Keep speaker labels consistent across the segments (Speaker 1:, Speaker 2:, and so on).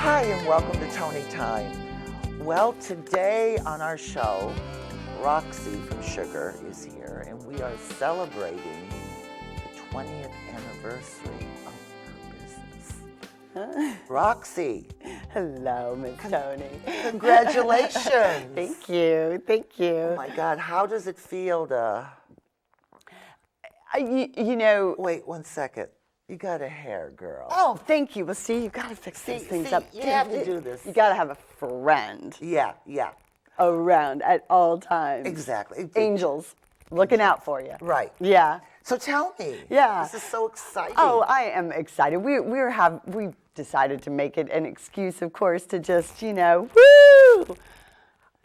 Speaker 1: Hi, and welcome to Toni Time. Well, today on our show, Roxie from Suger is here, and we are celebrating the 20th anniversary of her business. Roxie.
Speaker 2: Hello, Miss Toni.
Speaker 1: Congratulations.
Speaker 2: Thank you. Thank you.
Speaker 1: Oh my God, how does it feel to...
Speaker 2: You know...
Speaker 1: Wait 1 second. You got a hair, girl.
Speaker 2: Oh, thank you. Well, see, you got to fix these things up.
Speaker 1: You have to do this.
Speaker 2: You got to have a friend
Speaker 1: Yeah.
Speaker 2: around at all times.
Speaker 1: Exactly.
Speaker 2: Angels looking out for you.
Speaker 1: Right.
Speaker 2: Yeah.
Speaker 1: So tell me.
Speaker 2: Yeah.
Speaker 1: This is so exciting.
Speaker 2: Oh, I am excited. We decided to make it an excuse, of course, to just, woo!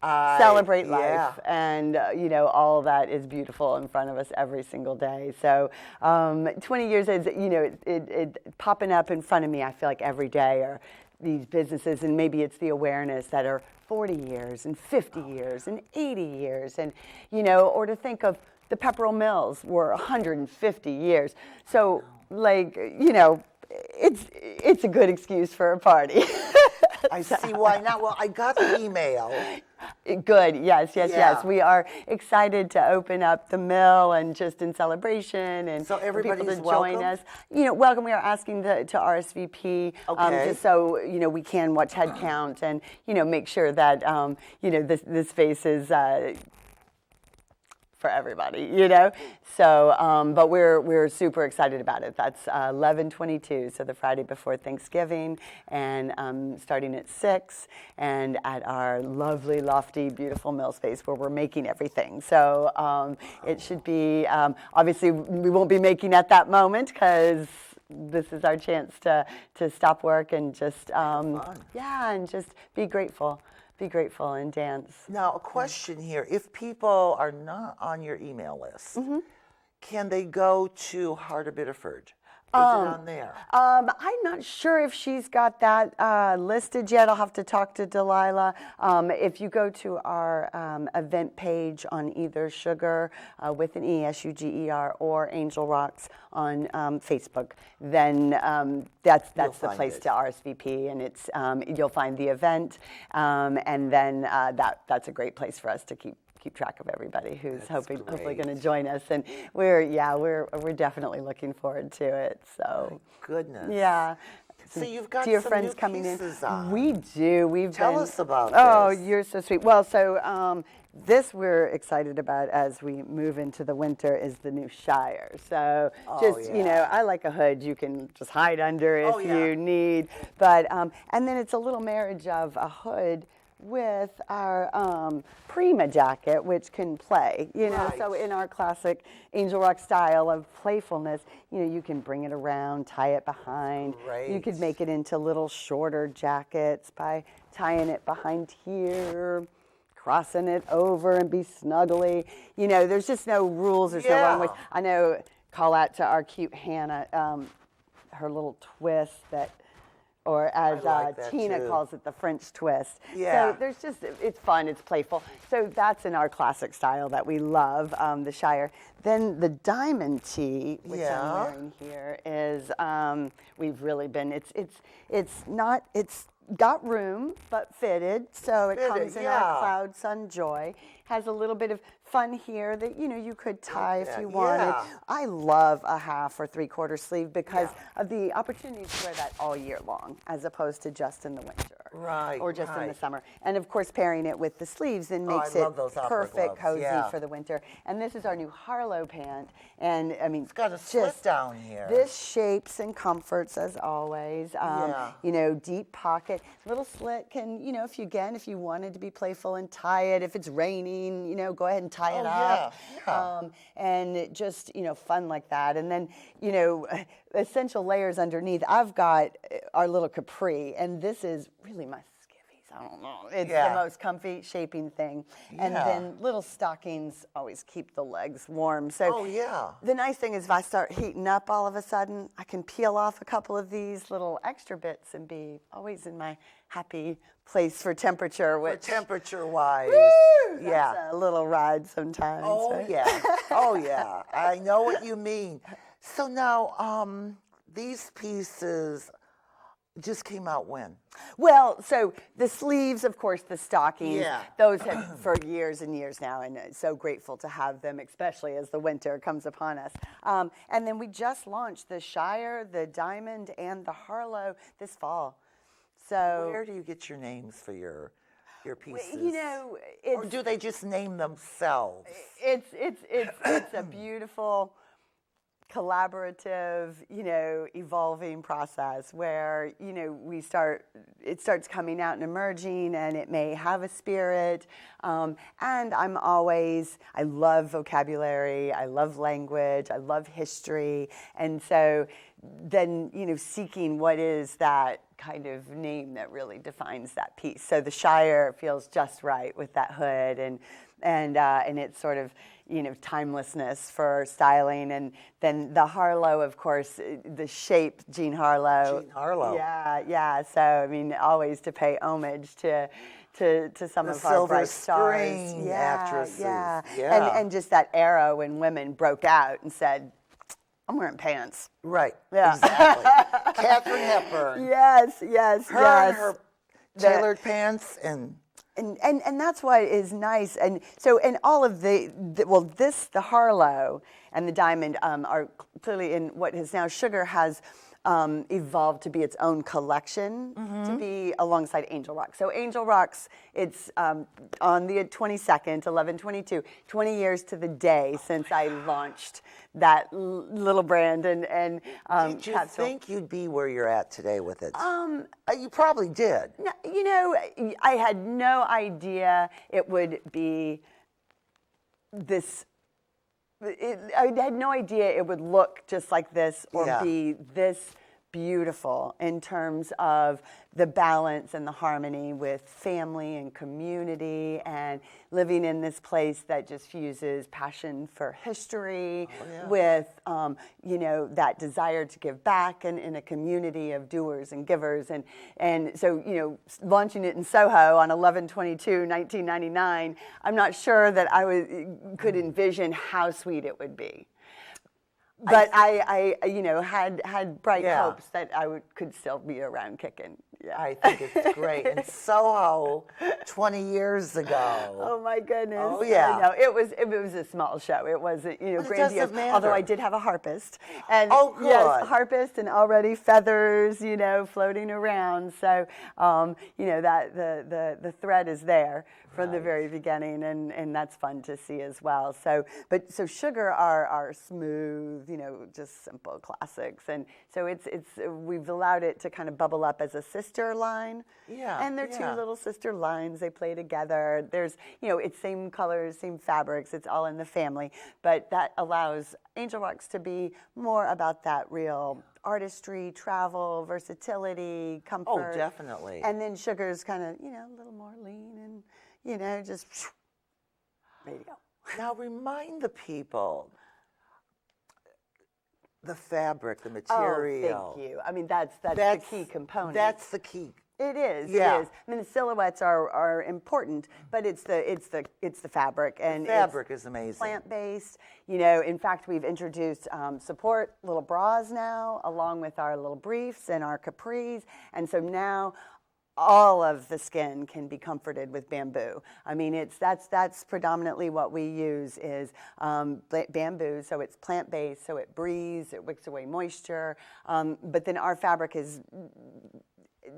Speaker 2: Celebrate life, and all of that is beautiful in front of us every single day. So 20 years is it popping up in front of me. I feel like every day are these businesses, and maybe it's the awareness that are 40 years and 50 years and 80 years, and or to think of the Pepperell Mills were 150 years. So it's a good excuse for a party.
Speaker 1: I see why not. Well, I got the email.
Speaker 2: Good. Yes. We are excited to open up the mill and just in celebration and
Speaker 1: so everybody's
Speaker 2: people to join
Speaker 1: welcome?
Speaker 2: us. Welcome. We are asking to RSVP just so we can watch head count and make sure that this space is for everybody, So, but we're super excited about it. That's 11/22, so the Friday before Thanksgiving, and starting at 6, and at our lovely, lofty, beautiful mill space where we're making everything. So it should be, obviously we won't be making at that moment because this is our chance to stop work and just, and just be grateful. Be grateful and dance.
Speaker 1: Now, a question here. If people are not on your email list, can they go to Heart of Biddeford? Is it on there?
Speaker 2: I'm not sure if she's got that listed yet. I'll have to talk to Delilah. If you go to our event page on either Sugar with an E, S-U-G-E-R, or Angel Rocks on Facebook, then that's the place to RSVP, and it's you'll find the event, and then that's a great place for us to keep track of everybody who's hopefully going to join us, and we're definitely looking forward to it. So
Speaker 1: my goodness,
Speaker 2: yeah.
Speaker 1: So you've got
Speaker 2: your
Speaker 1: some
Speaker 2: friends
Speaker 1: new
Speaker 2: coming
Speaker 1: pieces
Speaker 2: in.
Speaker 1: on.
Speaker 2: We do.
Speaker 1: Tell us about this.
Speaker 2: Oh, you're so sweet. Well, so this we're excited about as we move into the winter is the new Shire. So I like a hood you can just hide under if you need, but and then it's a little marriage of a hood with our Prima jacket, which can play, so in our classic Angel Rock style of playfulness, you can bring it around, tie it behind.
Speaker 1: Right.
Speaker 2: You could make it into little shorter jackets by tying it behind here, crossing it over and be snuggly. There's just no rules. There's no wrong ways. I know, call out to our cute Hannah, her little twist or as Tina calls it, the French twist.
Speaker 1: Yeah.
Speaker 2: So it's fun, it's playful. So that's in our classic style that we love, the Shire. Then the diamond tee, which I'm wearing here, is we've really been. It's got room but fitted, so it comes in our Cloud Sun Joy. Has a little bit of fun here that you could tie if you wanted. I love a half or 3/4 sleeve because of the opportunity to wear that all year long, as opposed to just in the winter, or just in the summer. And of course, pairing it with the sleeves then makes it perfect, cozy for the winter. And this is our new Harlow pant, and I mean,
Speaker 1: it's got a slip down here.
Speaker 2: This shapes and comforts as always. Deep pocket, little slit can if you wanted to be playful and tie it. If it's raining, go ahead and tie it up. And it just, fun like that. And then, essential layers underneath. I've got our little capri, and this is really my skivvies. I don't know. It's the most comfy shaping thing. And then little stockings always keep the legs warm. So the nice thing is if I start heating up all of a sudden, I can peel off a couple of these little extra bits and be always in my happy place for temperature.
Speaker 1: Temperature-wise.
Speaker 2: That's a little ride sometimes.
Speaker 1: Oh yeah. I know what you mean. So now, these pieces It just came out when?
Speaker 2: Well, so the sleeves, of course, the stockings,
Speaker 1: Yeah.
Speaker 2: those have for years and years now, and so grateful to have them, especially as the winter comes upon us. And then we just launched the Shire, the Diamond, and the Harlow this fall. So
Speaker 1: Where do you get your names for your pieces?
Speaker 2: you know,
Speaker 1: or do they just name themselves?
Speaker 2: it's a beautiful, collaborative, evolving process where, it starts coming out and emerging, and it may have a spirit. And I love vocabulary, I love language, I love history. And so then, seeking what is that kind of name that really defines that piece. So the Shire feels just right with that hood and its sort of, timelessness for styling. And then the Harlow, of course, the shape, Jean Harlow.
Speaker 1: Jean Harlow.
Speaker 2: Yeah. So, always to pay homage to some of our bright stars.
Speaker 1: Screen actresses.
Speaker 2: Yeah. And just that era when women broke out and said, I'm wearing pants.
Speaker 1: Right.
Speaker 2: Yeah.
Speaker 1: Exactly. Katharine Hepburn.
Speaker 2: Yes.
Speaker 1: And her tailored pants and
Speaker 2: that's what is nice. And so, and all of the Harlow and the Diamond are clearly in what is now Sugar has evolved to be its own collection, to be alongside Angel Rock. So Angel Rocks, it's on the 22nd, 11/22, 20 years to the day since I launched that little brand and
Speaker 1: did you
Speaker 2: capsule.
Speaker 1: think you'd be where you're at today with it? You probably did.
Speaker 2: I had no idea it would be this. I had no idea it would look just like this or be this beautiful in terms of the balance and the harmony with family and community and living in this place that just fuses passion for history with, that desire to give back and in a community of doers and givers. And so, launching it in Soho on 11/22/1999, I'm not sure that could envision how sweet it would be. But I had bright hopes that I could still be around kicking. Yeah.
Speaker 1: I think it's great. In Soho, 20 years ago.
Speaker 2: Oh my goodness.
Speaker 1: Oh yeah.
Speaker 2: No, it was a small show. It wasn't
Speaker 1: It
Speaker 2: grandiose.
Speaker 1: doesn't matter.
Speaker 2: Although I did have a harpist. And
Speaker 1: good.
Speaker 2: Yes, harpist and already feathers, floating around. So that the thread is there from the very beginning, and that's fun to see as well. So Sugar are smooth, just simple classics, and so we've allowed it to kind of bubble up as a sister line.
Speaker 1: Yeah.
Speaker 2: And they're two little sister lines. They play together. There's it's same colors, same fabrics. It's all in the family, but that allows Angel Rocks to be more about that real artistry, travel, versatility, comfort.
Speaker 1: Oh, definitely.
Speaker 2: And then Sugar's kind of a little more lean and just ready to go.
Speaker 1: Now remind the people the fabric, the material.
Speaker 2: Oh, thank you. I mean, that's the key component.
Speaker 1: That's the key.
Speaker 2: It is.
Speaker 1: Yeah.
Speaker 2: It is. I mean, the silhouettes are important, but it's the fabric, and
Speaker 1: the fabric is amazing.
Speaker 2: Plant-based. In fact, we've introduced support little bras now, along with our little briefs and our capris, and so now all of the skin can be comforted with bamboo. I mean, that's predominantly what we use is bamboo, so it's plant-based, so it breathes, it wicks away moisture, but then our fabric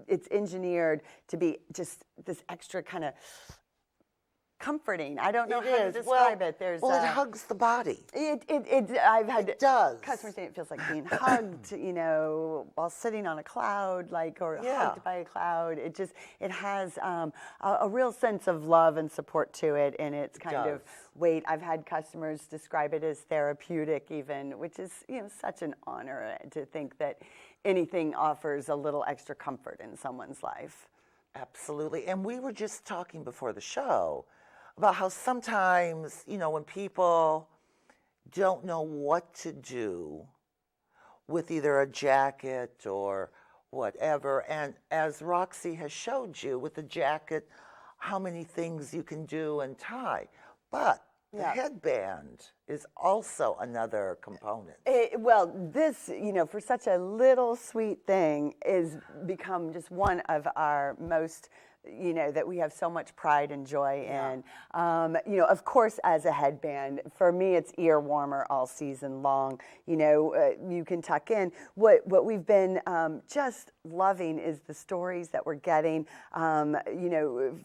Speaker 2: it's engineered to be just this extra kind of comforting. I don't know how to describe it.
Speaker 1: It hugs the body.
Speaker 2: I've had
Speaker 1: it does.
Speaker 2: Customers say it feels like being hugged, while sitting on a cloud, or hugged by a cloud. It has a real sense of love and support to it, and it's kind of weight. I've had customers describe it as therapeutic, even, which is such an honor to think that anything offers a little extra comfort in someone's life.
Speaker 1: Absolutely. And we were just talking before the show about how sometimes, when people don't know what to do with either a jacket or whatever, and as Roxie has showed you with the jacket, how many things you can do and tie. But the headband is also another component.
Speaker 2: Well, this, for such a little sweet thing is become just one of our most, that we have so much pride and joy in. Of course, as a headband, for me, it's ear warmer all season long. You can tuck in. What we've been just loving is the stories that we're getting,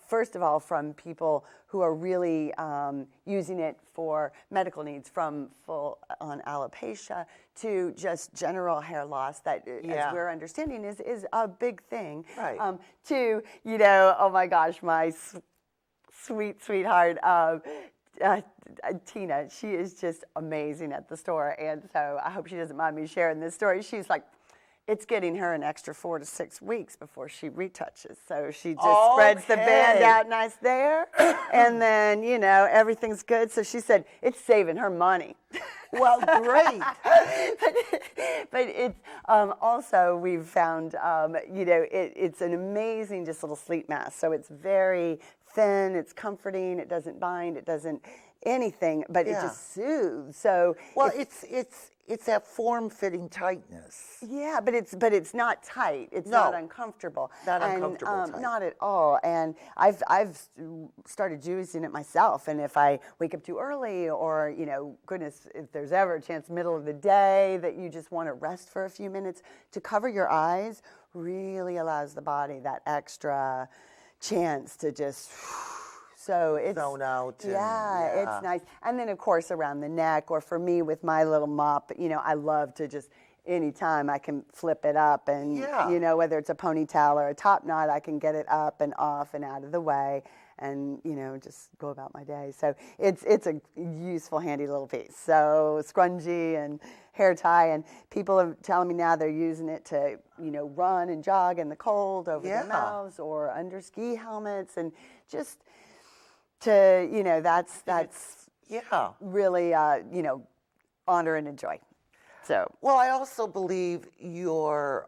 Speaker 2: first of all, from people who are really using it for medical needs, from full-on alopecia to just general hair loss that, as we're understanding, is a big thing.
Speaker 1: Right.
Speaker 2: To, oh my gosh, my sweetheart, Tina, she is just amazing at the store. And so I hope she doesn't mind me sharing this story. She's like, it's getting her an extra 4 to 6 weeks before she retouches. So she just spreads the band out nice there. And then, everything's good. So she said it's saving her money.
Speaker 1: Well, great.
Speaker 2: but it's also, we've found, it's an amazing just little sleep mask. So it's very thin, it's comforting, it doesn't bind, it doesn't anything, but it just soothes. So
Speaker 1: it's that form-fitting tightness.
Speaker 2: Yeah, but it's not tight. It's not uncomfortable.
Speaker 1: Not uncomfortable tight.
Speaker 2: Not at all. And I've started using it myself. And if I wake up too early, or goodness, if there's ever a chance, middle of the day, that you just want to rest for a few minutes, to cover your eyes really allows the body that extra chance to just. So it's
Speaker 1: zone out.
Speaker 2: It's nice. And then, of course, around the neck, or for me with my little mop, I love to just, anytime I can flip it up, and, whether it's a ponytail or a top knot, I can get it up and off and out of the way, and, just go about my day. So it's a useful, handy little piece. So scrunchie and hair tie, and people are telling me now they're using it to, run and jog in the cold over their mouths or under ski helmets, and just to, that's really, honor and enjoy. So.
Speaker 1: Well, I also believe your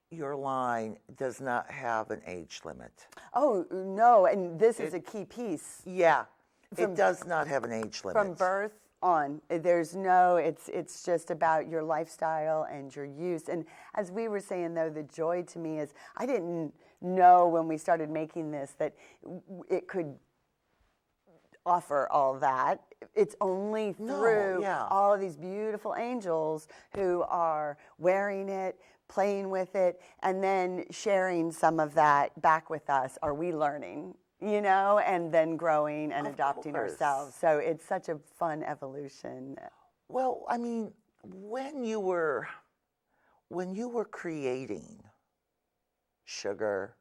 Speaker 1: line does not have an age limit.
Speaker 2: Oh, no, and this is a key piece.
Speaker 1: Yeah, it does not have an age limit.
Speaker 2: From birth on. There's no, it's just about your lifestyle and your use. And as we were saying, though, the joy to me is, I didn't know when we started making this that it could offer all that. It's only through all of these beautiful angels who are wearing it, playing with it, and then sharing some of that back with us. Are we learning, and then growing and adopting ourselves. So it's such a fun evolution.
Speaker 1: Well, I mean, when you were creating Sugar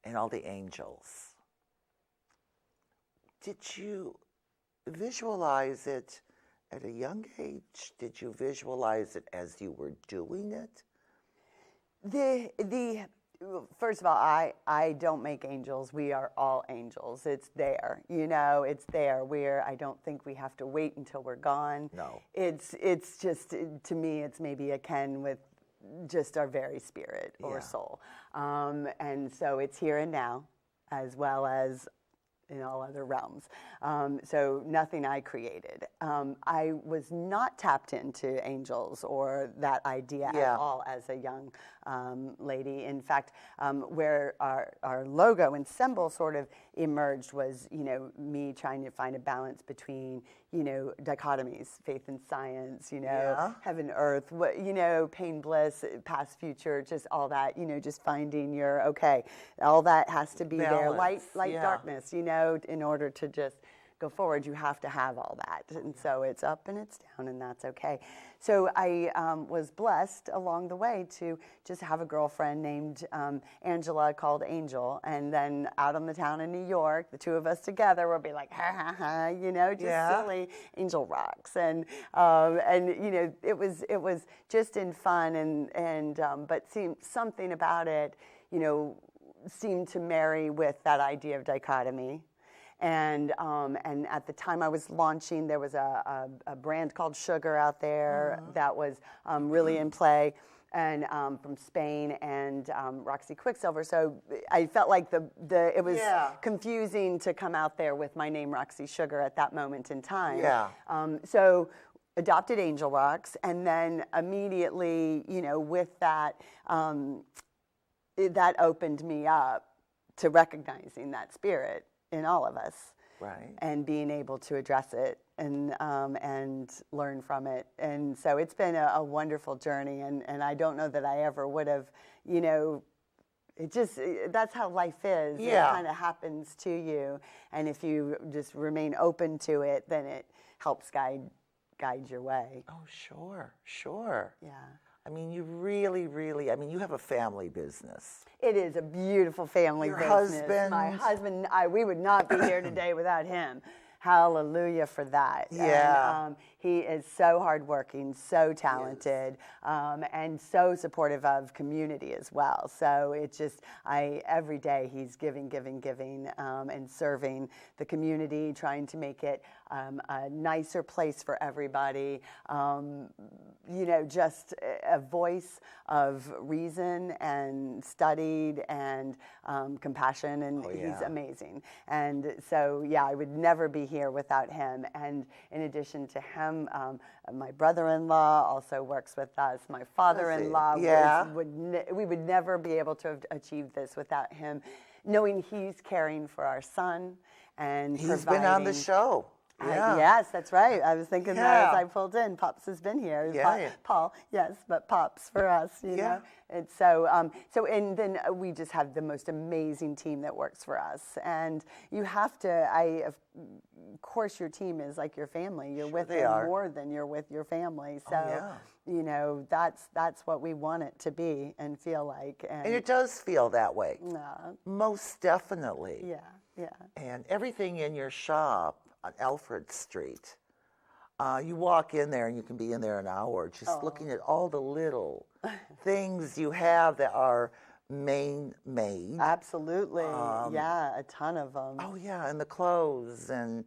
Speaker 1: and all the angels, did you visualize it at a young age? Did you visualize it as you were doing it?
Speaker 2: First of all, I don't make angels. We are all angels. It's there, it's there. I don't think we have to wait until we're gone.
Speaker 1: No.
Speaker 2: It's just, to me, it's maybe akin with just our very spirit or soul. And so it's here and now, as well as in all other realms. So nothing I created. I was not tapped into angels or that idea at all as a young lady. In fact, where our logo and symbol sort of emerged was, me trying to find a balance between, dichotomies, faith and science, heaven, earth, pain, bliss, past, future, just all that, just finding your, all that has to be
Speaker 1: balance.
Speaker 2: there, light, darkness, in order to just go forward, you have to have all that. And so it's up and it's down, and that's okay. So I was blessed along the way to just have a girlfriend named Angela, called Angel. And then out on the town in New York, the two of us together would be like, ha, ha, ha, just silly. Angel rocks. And it was just in fun, and but something about it, seemed to marry with that idea of dichotomy. And at the time I was launching, there was a brand called Sugar out there that was really in play. and from Spain, and Roxie Quicksilver. So I felt like it was confusing to come out there with my name, Roxie Sugar, at that moment in time.
Speaker 1: Yeah.
Speaker 2: So adopted Angel Rocks, and then immediately, with that, that opened me up to recognizing that spirit in all of us.
Speaker 1: Right.
Speaker 2: And being able to address it and learn from it. And so it's been a wonderful journey, and I don't know that I ever would have, that's how life is.
Speaker 1: Yeah.
Speaker 2: It kind of happens to you, and if you just remain open to it, then it helps guide your way.
Speaker 1: Oh, sure.
Speaker 2: Yeah.
Speaker 1: I mean, you really, you have a family business.
Speaker 2: It is a beautiful family
Speaker 1: Your
Speaker 2: business.
Speaker 1: husband.
Speaker 2: My husband, we would not be here today without him. Hallelujah for that.
Speaker 1: Yeah.
Speaker 2: And, he is so hardworking, so talented, and so supportive of community as well. So it's just, every day he's giving, and serving the community, trying to make it a nicer place for everybody. Just a voice of reason and studied and compassion, and he's amazing. And so, I would never be here without him. And in addition to him, my brother-in-law also works with us. My father-in-law, we would never be able to have achieved this without him, knowing he's caring for our son and
Speaker 1: he's been on the show. Yeah.
Speaker 2: Yes, that's right. I was thinking that as I pulled in. Pops has been here. Paul, yes, but Pops for us, you know. And so, and then we just have the most amazing team that works for us. And you have to, of course, your team is like your family. You're with them more than you're with your family. So, that's what we want it to be and feel like. And
Speaker 1: it does feel that way. Most definitely.
Speaker 2: Yeah.
Speaker 1: And everything in your shop on Alfred Street, you walk in there and you can be in there an hour just looking at all the little things you have that are made.
Speaker 2: Absolutely. A ton of them.
Speaker 1: Oh, yeah, and the clothes, and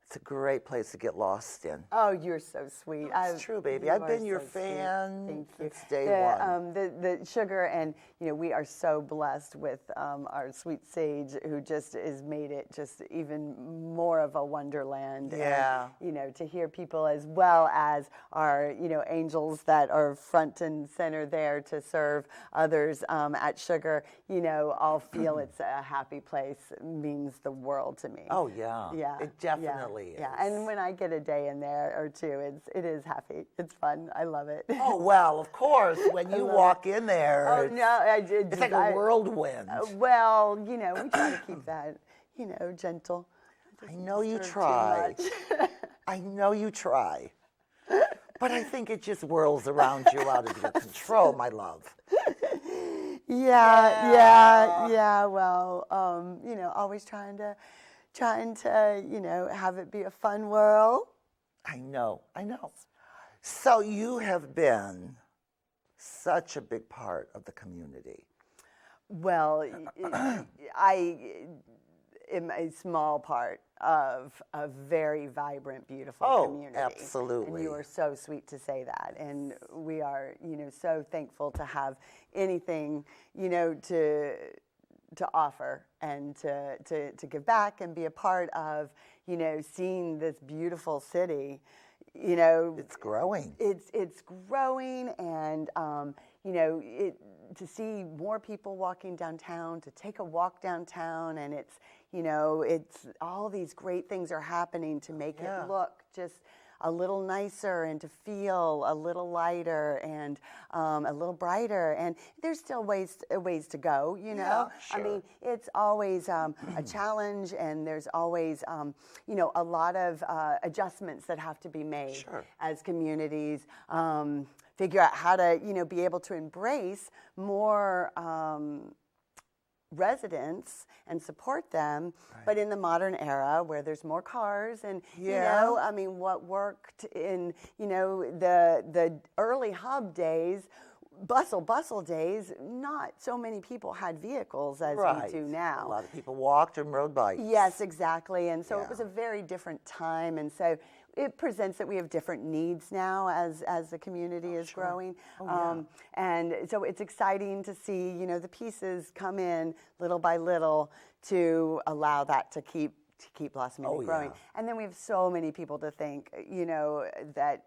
Speaker 1: it's a great place to get lost in.
Speaker 2: Oh, you're so sweet.
Speaker 1: It's true, baby. I've been your fan since day one.
Speaker 2: The Sugar, and we are so blessed with our sweet Sage, who just has made it just even more of a wonderland.
Speaker 1: Yeah.
Speaker 2: And, to hear people as well as our angels that are front and center there to serve others at Sugar, all feel it's a happy place. It means the world to me.
Speaker 1: Oh yeah.
Speaker 2: Yeah.
Speaker 1: It definitely is.
Speaker 2: Yeah, and when I get a day in there or two, it is happy. It's fun. I love it.
Speaker 1: Oh, well, of course, when you walk in there, it's like a whirlwind.
Speaker 2: Well, we try to keep that, gentle.
Speaker 1: I know you try. I know you try. But I think it just whirls around you out of your control, my love.
Speaker 2: Yeah. Well, always trying to, have it be a fun world.
Speaker 1: I know. So you have been such a big part of the community.
Speaker 2: Well, I am a small part of a very vibrant, beautiful community.
Speaker 1: Oh, absolutely.
Speaker 2: And you are so sweet to say that. And we are, so thankful to have anything, to offer and to give back and be a part of, seeing this beautiful city.
Speaker 1: It's growing.
Speaker 2: It's growing, and to see more people walking downtown, to take a walk downtown, and it's all these great things are happening to make it look just a little nicer and to feel a little lighter and a little brighter. And there's still ways to go,
Speaker 1: Yeah, sure.
Speaker 2: I mean, it's always a challenge, and there's always, a lot of adjustments that have to be made as communities. Figure out how to, be able to embrace more residents and support them, but in the modern era where there's more cars and, what worked in, the early hub days bustle days, not so many people had vehicles as we do now.
Speaker 1: A lot of people walked and rode bikes.
Speaker 2: Yes, exactly. And so it was a very different time. And so it presents that we have different needs now as the community is growing. And so it's exciting to see, you know, the pieces come in little by little to allow that to keep blossoming and growing. And then we have so many people to thank, you know, that,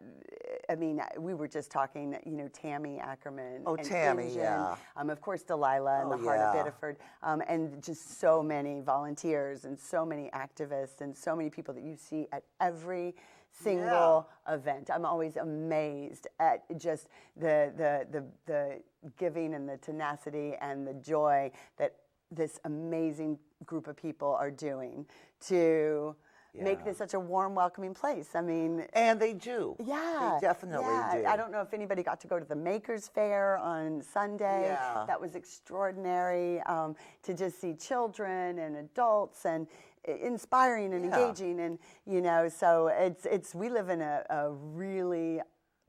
Speaker 2: I mean, we were just talking, you know, Tammy Ackerman.
Speaker 1: Oh,
Speaker 2: and
Speaker 1: Tammy,
Speaker 2: Ingen, of course, Delilah in the heart of Biddeford, and just so many volunteers and so many activists and so many people that you see at every single event. I'm always amazed at just the giving and the tenacity and the joy that this amazing group of people are doing to make this such a warm, welcoming place. I mean,
Speaker 1: and they do.
Speaker 2: Yeah,
Speaker 1: they definitely do.
Speaker 2: I don't know if anybody got to go to the Makers Fair on Sunday.
Speaker 1: Yeah.
Speaker 2: That was extraordinary to just see children and adults and inspiring and engaging, and you know, so it's we live in a really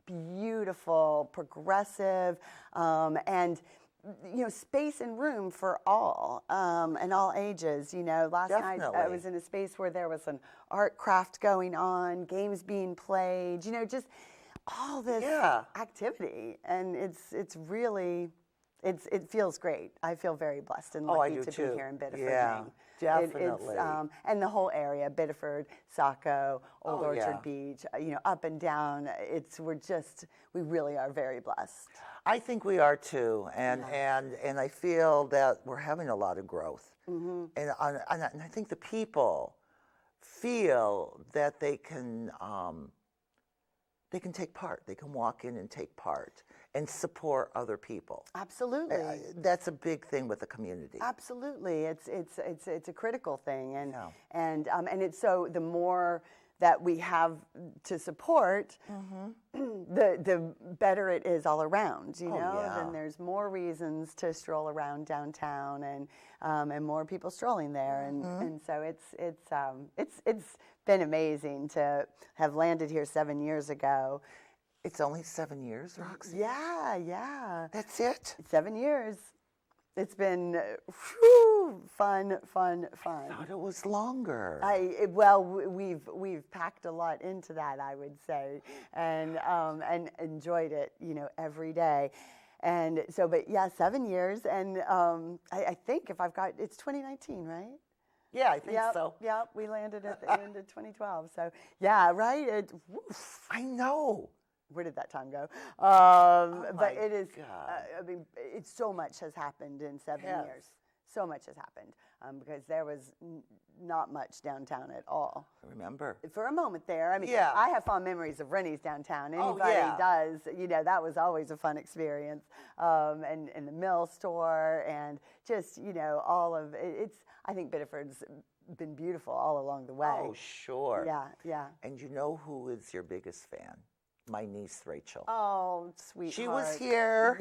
Speaker 2: beautiful, progressive, and you know, space and room for all and all ages. You know, last night I was in a space where there was an art craft going on, games being played. You know, just all this activity, and it's really it feels great. I feel very blessed and lucky to be here in Biddeford.
Speaker 1: Yeah, definitely.
Speaker 2: And the whole area, Biddeford, Saco, Old Orchard Beach, you know, up and down. We really are very blessed.
Speaker 1: I think we are too, and I feel that we're having a lot of growth, and I think the people feel that they can take part. They can walk in and take part and support other people.
Speaker 2: Absolutely,
Speaker 1: that's a big thing with the community.
Speaker 2: Absolutely, it's a critical thing, and it's so the more that we have to support, the better it is all around. You know, then there's more reasons to stroll around downtown, and more people strolling there, and so it's been amazing to have landed here 7 years ago.
Speaker 1: It's only 7 years, Roxie?
Speaker 2: Yeah.
Speaker 1: That's it?
Speaker 2: 7 years. It's been fun.
Speaker 1: I thought it was longer.
Speaker 2: We've packed a lot into that, I would say, and enjoyed it, you know, every day. And so, but 7 years, and I think it's 2019, right?
Speaker 1: Yeah, I think so.
Speaker 2: Yep, we landed at the end of 2012. So, yeah, right?
Speaker 1: I know.
Speaker 2: Where did that time go?
Speaker 1: But
Speaker 2: it is, I mean, so much has happened in 7 years. So much has happened because there was not much downtown at all.
Speaker 1: I remember.
Speaker 2: For a moment there. I mean, I have fond memories of Rennie's downtown. Anybody does. You know, that was always a fun experience. And the mill store and just, you know, all of it. I think Biddeford's been beautiful all along the way.
Speaker 1: Oh, sure.
Speaker 2: Yeah.
Speaker 1: And you know who is your biggest fan? My niece, Rachel.
Speaker 2: Oh, sweetheart.
Speaker 1: She was here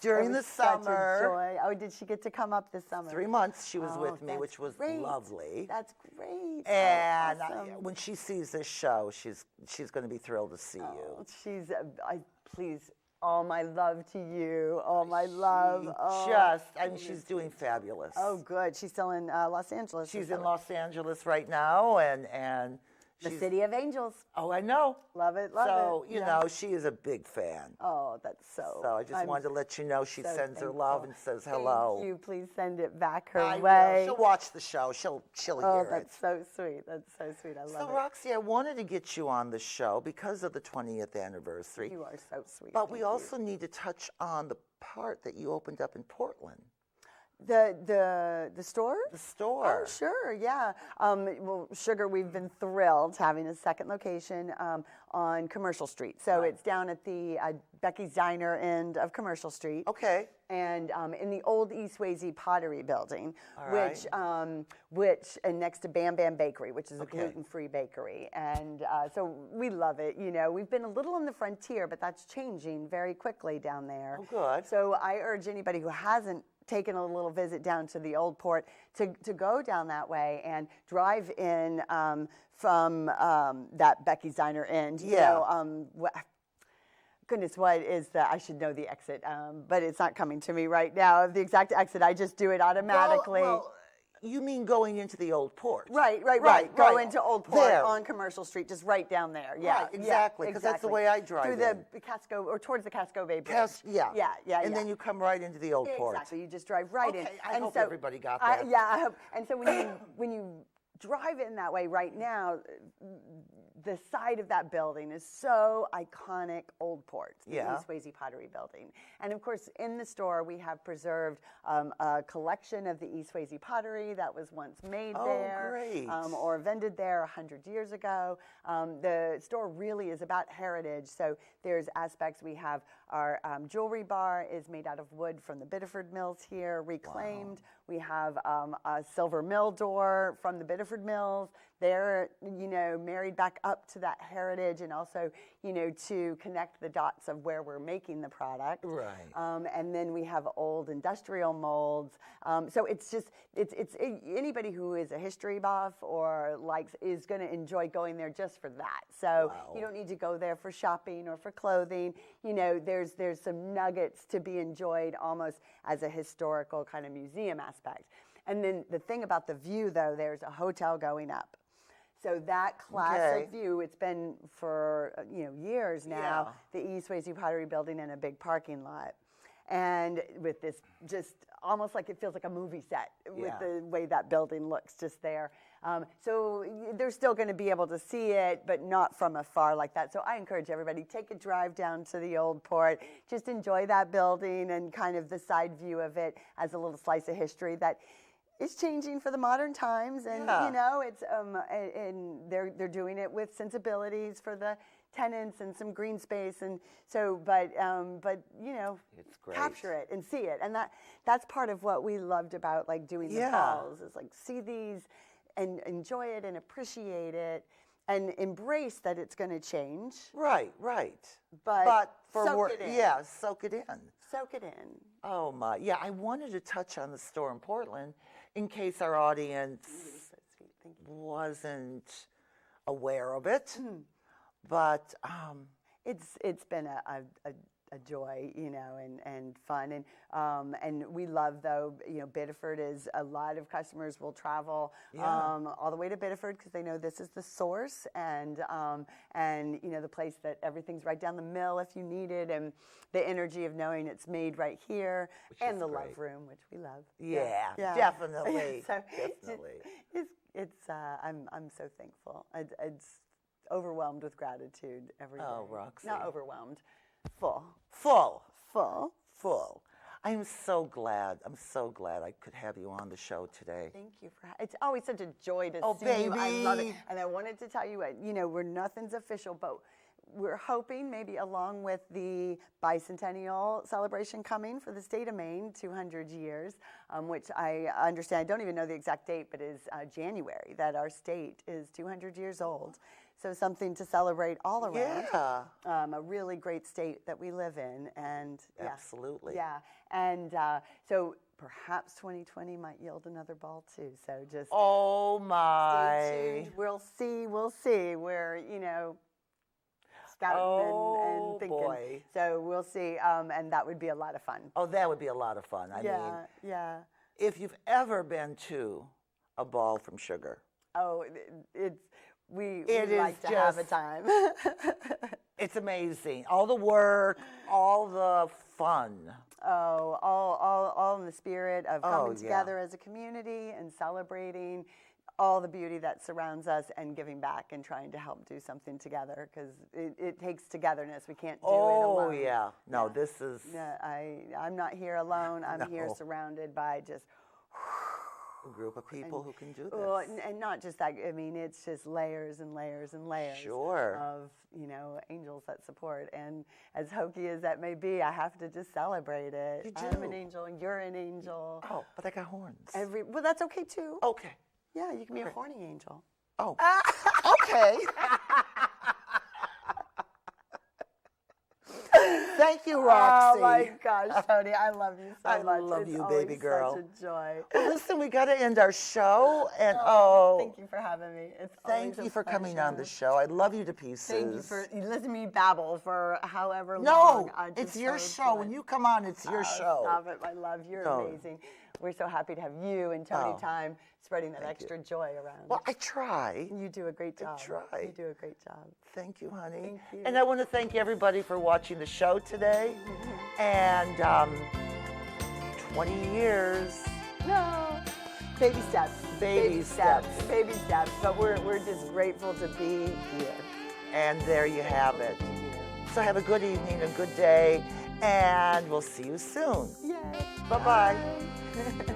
Speaker 1: during the
Speaker 2: such
Speaker 1: summer.
Speaker 2: A joy. Oh, did she get to come up this summer?
Speaker 1: 3 months she was with me, which was lovely.
Speaker 2: That's great.
Speaker 1: And
Speaker 2: awesome.
Speaker 1: When she sees this show, she's going to be thrilled to see you.
Speaker 2: She's, please, all my love to you. All my love.
Speaker 1: She's doing fabulous.
Speaker 2: Oh, good. She's still in Los Angeles.
Speaker 1: She's in Los Angeles right now, and
Speaker 2: the City of Angels.
Speaker 1: Oh, I know.
Speaker 2: Love it.
Speaker 1: So, you know, she is a big fan.
Speaker 2: Oh, that's so.
Speaker 1: So I just wanted to let you know she sends her love and says hello.
Speaker 2: Thank you. Please send it back her way.
Speaker 1: Will. She'll watch the show. She'll hear it.
Speaker 2: Oh, that's so sweet. That's so sweet. I love it.
Speaker 1: So, Roxie, I wanted to get you on the show because of the 20th anniversary.
Speaker 2: You are so sweet.
Speaker 1: But we also need to touch on the part that you opened up in Portland.
Speaker 2: The store?
Speaker 1: The store.
Speaker 2: Oh, sure, yeah. Well, Sugar, we've been thrilled having a second location on Commercial Street. So it's down at the Becky's Diner end of Commercial Street.
Speaker 1: Okay.
Speaker 2: And in the old East Swayze Pottery Building, which next to Bam Bam Bakery, which is a gluten-free bakery. And so we love it. You know, we've been a little on the frontier, but that's changing very quickly down there.
Speaker 1: Oh, good.
Speaker 2: So I urge anybody who hasn't taken a little visit down to the old port to go down that way and drive in from that Becky's Diner end. You know, Goodness, what is the, I should know the exit, but it's not coming to me right now. The exact exit, I just do it automatically.
Speaker 1: Well, you mean going into the old port?
Speaker 2: Right. Go into Old Port on Commercial Street, just right down there. Yeah,
Speaker 1: right, exactly, because that's the way I drive
Speaker 2: through the Casco, or towards the Casco Bay Bridge.
Speaker 1: Yeah. And then you come right into the Old Port.
Speaker 2: Exactly, you just drive right in.
Speaker 1: I hope everybody got that.
Speaker 2: I hope. And so when you drive in that way right now, the side of that building is so iconic. Old Port, the East Swayze Pottery Building. And of course, in the store, we have preserved a collection of the East Swayze pottery that was once made there.
Speaker 1: Great.
Speaker 2: Or vended there 100 years ago. The store really is about heritage. So there's aspects. We have our jewelry bar is made out of wood from the Biddeford mills here, reclaimed. Wow. We have a silver mill door from the Biddeford mills. They're, married back up to that heritage, and also, to connect the dots of where we're making the product.
Speaker 1: Right.
Speaker 2: And then we have old industrial molds. So it's anybody who is a history buff or is going to enjoy going there just for that. So you don't need to go there for shopping or for clothing. There's some nuggets to be enjoyed almost as a historical kind of museum aspect. And then the thing about the view, though, there's a hotel going up. So that classic view, it's been for years now, the East Swayze Pottery Building in a big parking lot. And with this just almost like it feels like a movie set with the way that building looks just there. So they're still going to be able to see it, but not from afar like that. So I encourage everybody, take a drive down to the Old Port, just enjoy that building and kind of the side view of it as a little slice of history that is changing for the modern times, and it's and they're doing it with sensibilities for the tenants and some green space, and so but
Speaker 1: it's great.
Speaker 2: Capture it and see it, and that's part of what we loved about doing the balls is see these and enjoy it and appreciate it and embrace that it's going to change.
Speaker 1: Right.
Speaker 2: But soak it in.
Speaker 1: Yeah, soak it in.
Speaker 2: Soak it in.
Speaker 1: Oh my, yeah. I wanted to touch on the store in Portland in case our audience wasn't aware of it. But
Speaker 2: it's been a joy, and fun, and we love though. Biddeford is a lot of customers will travel all the way to Biddeford because they know this is the source, and the place that everything's right down the mill if you need it, and the energy of knowing it's made right here, and the love room, which we love.
Speaker 1: Yeah. Definitely.
Speaker 2: So
Speaker 1: definitely.
Speaker 2: It's I'm so thankful. It's overwhelmed with gratitude every day.
Speaker 1: Oh, Roxie.
Speaker 2: Not overwhelmed. Full.
Speaker 1: I am so glad. I could have you on the show today.
Speaker 2: Thank you for. It's always such a joy to see
Speaker 1: baby.
Speaker 2: you. I love it. And I wanted to tell you, we're nothing's official, but we're hoping maybe along with the bicentennial celebration coming for the state of Maine, 200 years, which I understand. I don't even know the exact date, but is January that our state is 200 years old. So something to celebrate all around.
Speaker 1: Yeah.
Speaker 2: A really great state that we live in, and
Speaker 1: absolutely.
Speaker 2: Yeah, and so perhaps 2020 might yield another ball too. So just
Speaker 1: oh my,
Speaker 2: stay tuned. We'll see. We're scouting and thinking.
Speaker 1: Boy.
Speaker 2: So we'll see, and that would be a lot of fun.
Speaker 1: Oh, that would be a lot of fun. I mean, if you've ever been to a ball from Suger,
Speaker 2: we
Speaker 1: is
Speaker 2: like to have a time.
Speaker 1: It's amazing. All the work, all the fun.
Speaker 2: Oh, all in the spirit of coming together as a community and celebrating all the beauty that surrounds us and giving back and trying to help do something together, because it takes togetherness. We can't do it alone.
Speaker 1: Oh, yeah. No, this is...
Speaker 2: Yeah, I'm not here alone. I'm here surrounded by just...
Speaker 1: a group of people who can do this.
Speaker 2: Well, and not just that. I mean, it's just layers and layers and layers of, angels that support. And as hokey as that may be, I have to just celebrate it.
Speaker 1: You do.
Speaker 2: I'm an angel and you're an angel.
Speaker 1: Oh, but I got horns.
Speaker 2: Well, that's okay, too.
Speaker 1: Okay.
Speaker 2: Yeah, you can be a horny angel.
Speaker 1: Oh, okay. Thank you, Roxie.
Speaker 2: Oh my gosh, Toni, I love you so
Speaker 1: I
Speaker 2: much.
Speaker 1: love
Speaker 2: It's
Speaker 1: you,
Speaker 2: always
Speaker 1: baby girl.
Speaker 2: Such a joy.
Speaker 1: Well, listen, we got to end our show, and
Speaker 2: Thank you for having me. It's
Speaker 1: thank
Speaker 2: always
Speaker 1: you
Speaker 2: a
Speaker 1: for coming on the
Speaker 2: pleasure.
Speaker 1: show. I love you to pieces.
Speaker 2: Thank you for listening to me babble for however long.
Speaker 1: No,
Speaker 2: I just
Speaker 1: it's your
Speaker 2: so
Speaker 1: show.
Speaker 2: enjoy.
Speaker 1: When you come on, it's your show.
Speaker 2: Stop it, my love. You're
Speaker 1: No.
Speaker 2: amazing. We're so happy to have you and Toni
Speaker 1: Oh,
Speaker 2: Time spreading that
Speaker 1: thank
Speaker 2: extra joy around.
Speaker 1: Well, I try.
Speaker 2: You do a great job.
Speaker 1: try.
Speaker 2: You do a great job.
Speaker 1: Thank you, honey.
Speaker 2: Thank you.
Speaker 1: And I want to thank everybody for watching the show today. And 20 years.
Speaker 2: No. Baby steps.
Speaker 1: Baby steps.
Speaker 2: Baby steps. But we're just grateful to be here.
Speaker 1: And there you have it. So have a good evening, a good day, and we'll see you soon.
Speaker 2: Yay.
Speaker 1: Bye-bye.
Speaker 2: Bye.